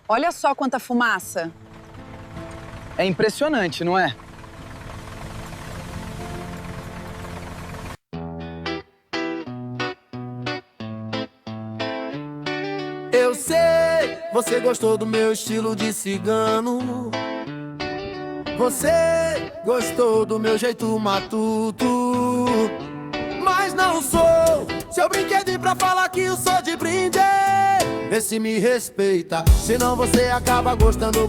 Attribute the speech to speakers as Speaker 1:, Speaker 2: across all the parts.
Speaker 1: Olha só quanta fumaça.
Speaker 2: É impressionante, não é?
Speaker 3: Eu sei, você gostou do meu estilo de cigano. Você gostou do meu jeito matuto. Mas não sou seu brinquedo pra falar que eu sou de brinde. Vê se me respeita, senão você acaba gostando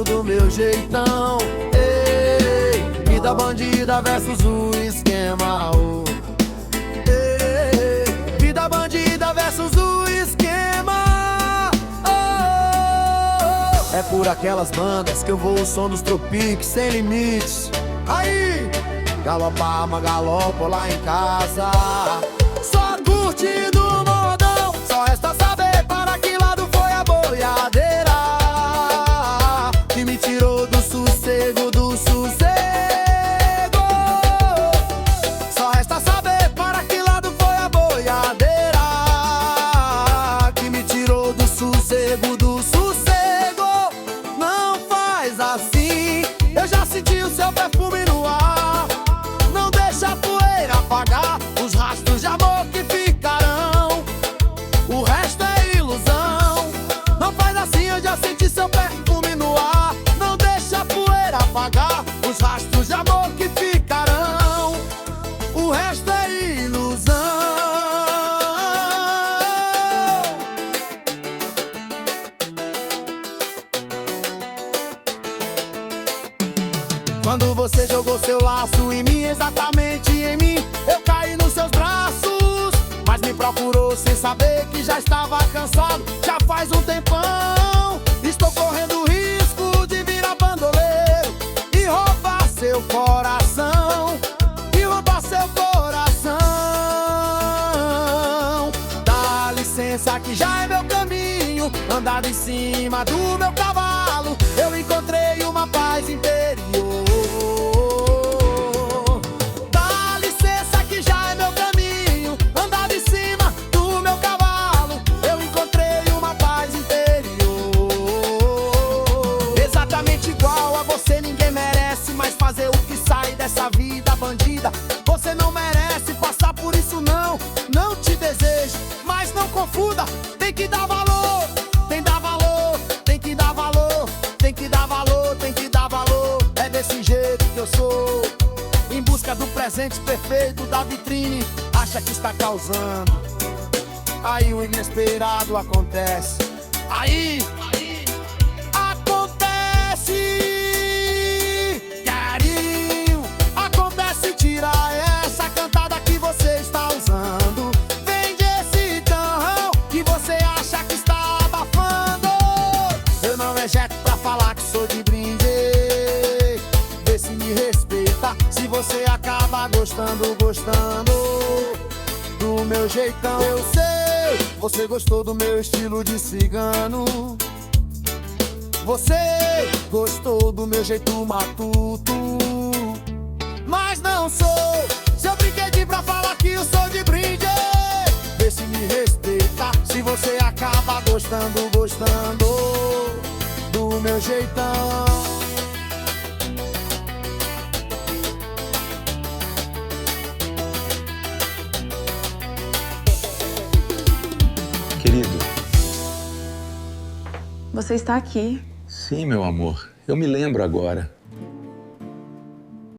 Speaker 3: do meu jeitão. Ei, vida bandida versus o esquema. Oh. Ei, vida bandida versus o esquema. Oh. É por aquelas bandas que eu vou o som dos tropiques sem limites. Aí, galopa, arma, galopo lá em casa. Só curtindo o modão, só resta saber para que lado foi a boiadeira que me tirou do sossego, do sossego. Só resta saber para que lado foi a boiadeira que me tirou do sossego, do sossego. Não faz assim, eu já senti o seu perfume no ar. Não deixa a poeira apagar os rastros de amor que ficarão. O resto é ilusão. Não faz assim, eu já senti seu perfume no ar. Não deixa a poeira apagar os rastros de amor que ficarão. O resto é ilusão. Quando você jogou seu laço em mim, exatamente em mim, eu caí nos seus braços. Mas me procurou sem saber que já estava cansado. Já faz um tempão, estou correndo risco de virar bandoleiro e roubar seu coração. E roubar seu coração. Dá licença que já é meu caminho. Andado em cima do meu cavalo, eu encontrei uma paz interior. Dá licença que já é meu caminho. Andado em cima do meu cavalo, eu encontrei uma paz interior. Exatamente igual a você, ninguém merece mais fazer o que sai dessa vida bandida. Você não merece passar por isso, não. Não te desejo, mas não confunda. Tem que dar valor, tem que dar valor, tem que dar valor, tem que dar valor, tem que dar valor. É desse jeito que eu sou, em busca do presente perfeito da vitrine. Acha que está causando, aí o inesperado acontece. Aí acontece, carinho, acontece. Tirar essa cantada que você está usando. Vende esse tarrão que você acha que está abafando. Eu não rejeto pra falar que sou de brinde. Vê se me respeita, se você acaba gostando do meu jeitão. Eu sei, você gostou do meu estilo de cigano. Você gostou do meu jeito matuto. Mas não sou seu brinquedinho pra falar que eu sou de brinde. Vê se me respeita, se você acaba gostando do meu jeitão.
Speaker 4: Querido,
Speaker 5: Você está aqui.
Speaker 4: sim, meu amor, eu me lembro agora.